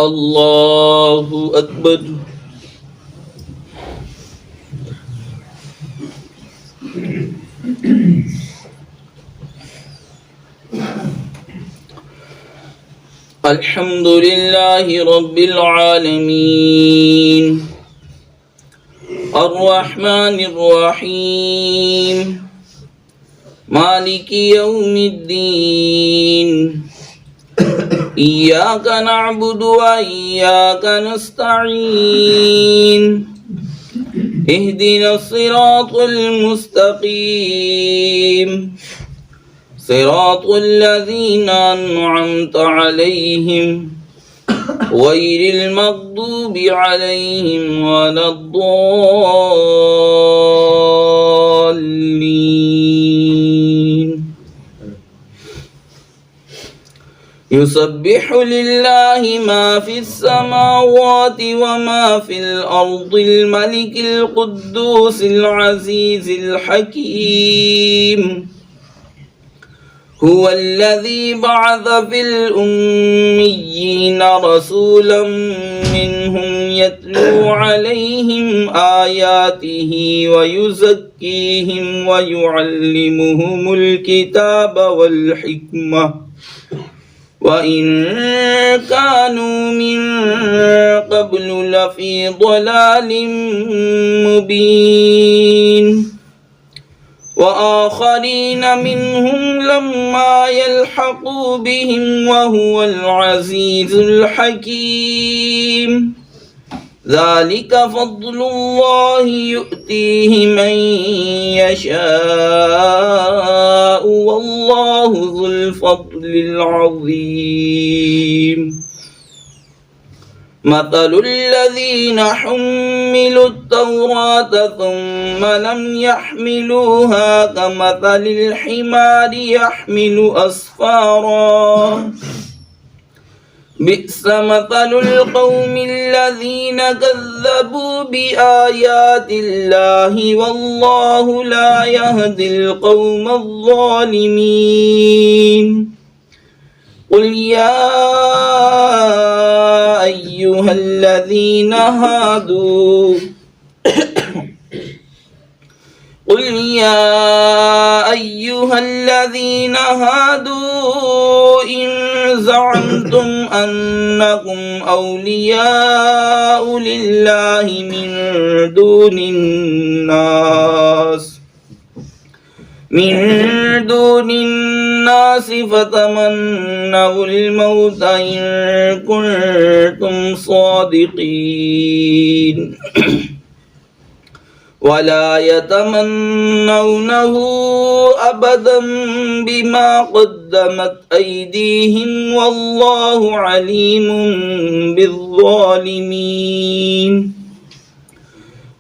الله أكبر. الحمد لله رب العالمين الرحمن الرحيم مالك يوم الدين إياك نعبد وإياك نستعين اهدنا الصراط المستقيم صراط الذين أنعمت عليهم غير المغضوب عليهم ولا الضالين. يسبح لله ما في السماوات وما في الأرض الملك القدوس العزيز الحكيم هو الذي بعث في الأميين رسولا منهم يتلو عليهم آياته ويزكيهم ويعلمهم الكتاب والحكمة وإن كانوا من قبل لفي ضلال مبين وآخرين منهم لما يلحقوا بهم وهو العزيز الحكيم ذلك فضل الله يؤتيه من يشاء والله ذو الفضل العظيم. مثل الذين حملوا التوراة ثم لم يحملوها كمثل الحمار يحمل أسفارا بئس مثل القوم الذين كذبوا بآيات الله والله لا يهدي القوم الظالمين. قل يا أيها الذين هادوا إن زعمتم أنكم أولياء لله من دون الناس فتمنوا الموت إن كنتم صادقين ولا يتمنونه أبدا بما قدمت أيديهم والله عليم بالظالمين.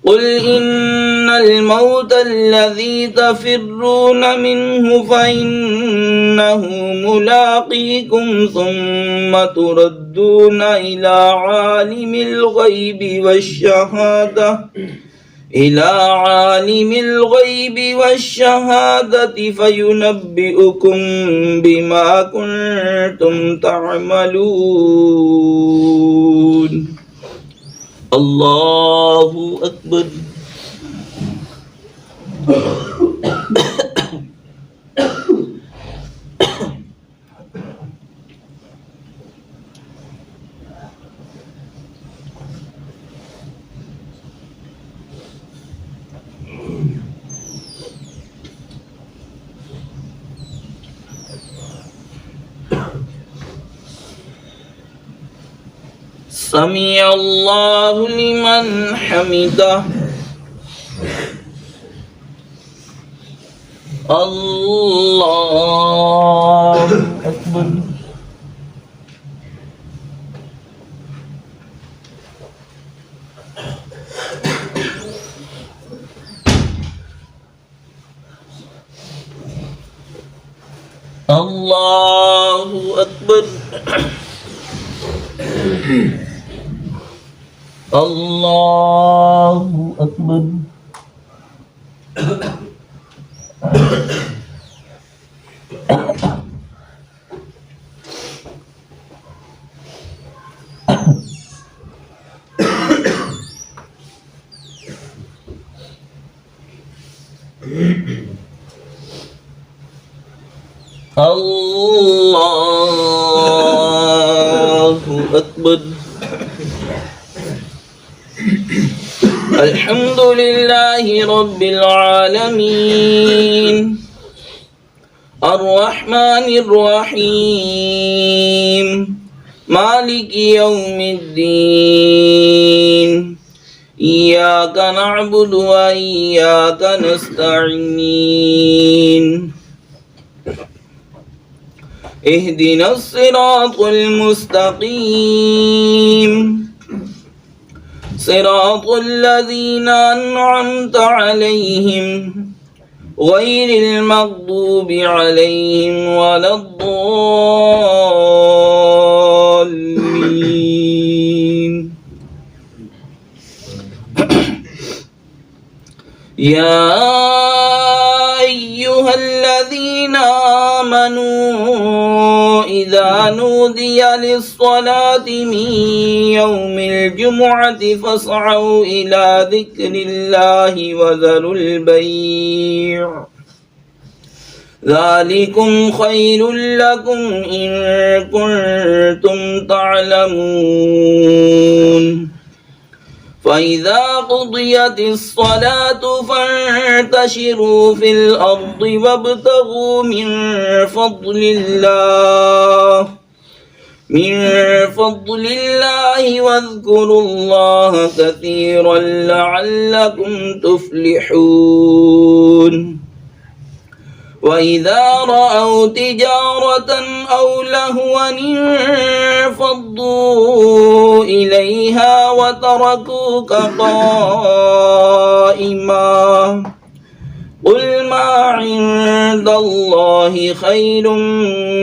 قل إن الموت الذي تفرون منه فإنه ملاقيكم ثم تردون إلى عالم الغيب والشهادة فينبئكم بما كنتم تعملون. الله أكبر. سمع الله لمن حمده. الله أكبر. الله أكبر. الله أكبر. الله أكبر. الحمد لله رب العالمين الرحمن الرحيم مالك يوم الدين إياك نعبد وإياك نستعين اهدنا الصراط المستقيم صراط الذين أنعمت عليهم غير المغضوب عليهم ولا الضالين. يا أيها الذين آمنوا إذا نودي للصلاة من يوم الجمعة فاسعوا إلى ذكر الله وذروا البيع ذلكم خير لكم إن كنتم تعلمون. فإذا قضيت الصلاة فانتشروا في الأرض وابتغوا من فضل الله واذكروا الله كثيرا لعلكم تفلحون. وإذا رأوا تجارة أو لهوا انفضوا إليها وتركوك قائما قل ما عند الله خير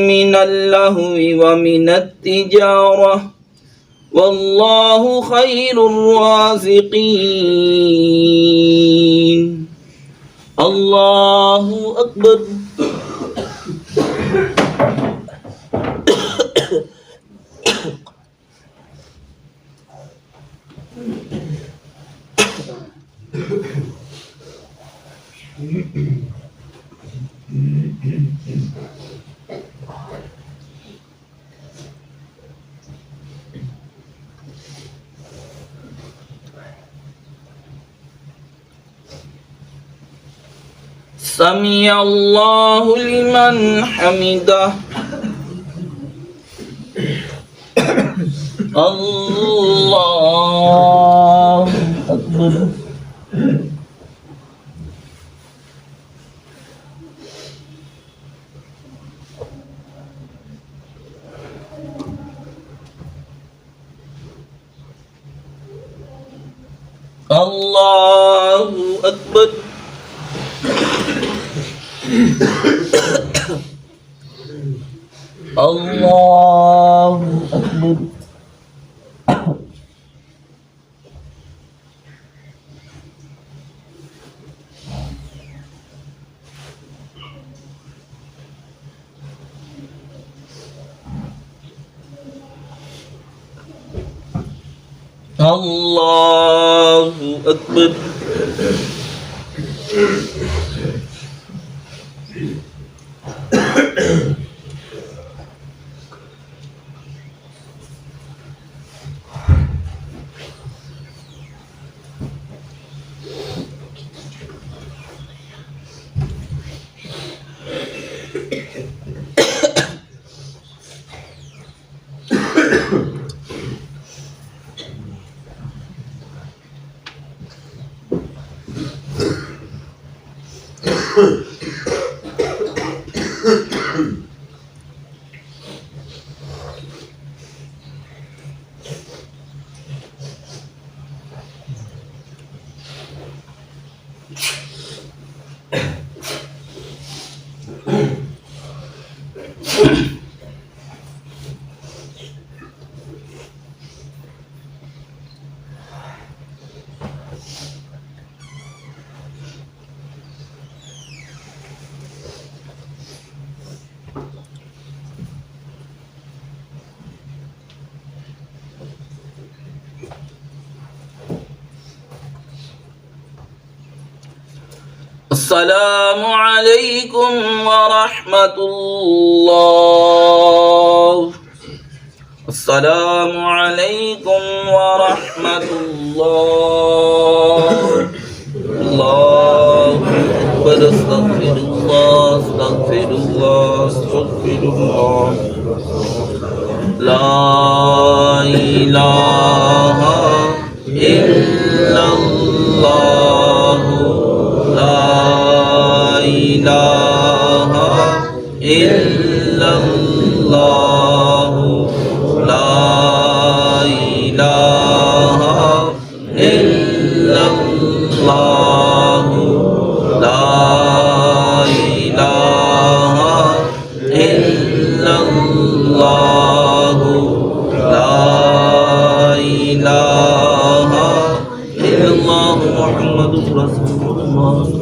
من اللهو ومن التجارة والله خير الرازقين. الله أكبر. سمع الله لمن حمده. الله أكبر. الله أكبر. الله أكبر. الله أكبر. अस्सलामु अलैकुम व रहमतुल्लाह अस्सलामु अलैकुम व रहमतुल्लाह अल्लाहु अकबर अस्तगफिरुल्लाह अस्तगफिरुल्लाह अस्तगफिरुल्लाह ला इलाहा इल्लल्लाह ला इलाहा इल्लल्लाह ला इलाहा इल्लल्लाह ला इलाहा इल्लल्लाह ला इलाहा इल्लल्लाह मुहम्मदुर रसूलुल्लाह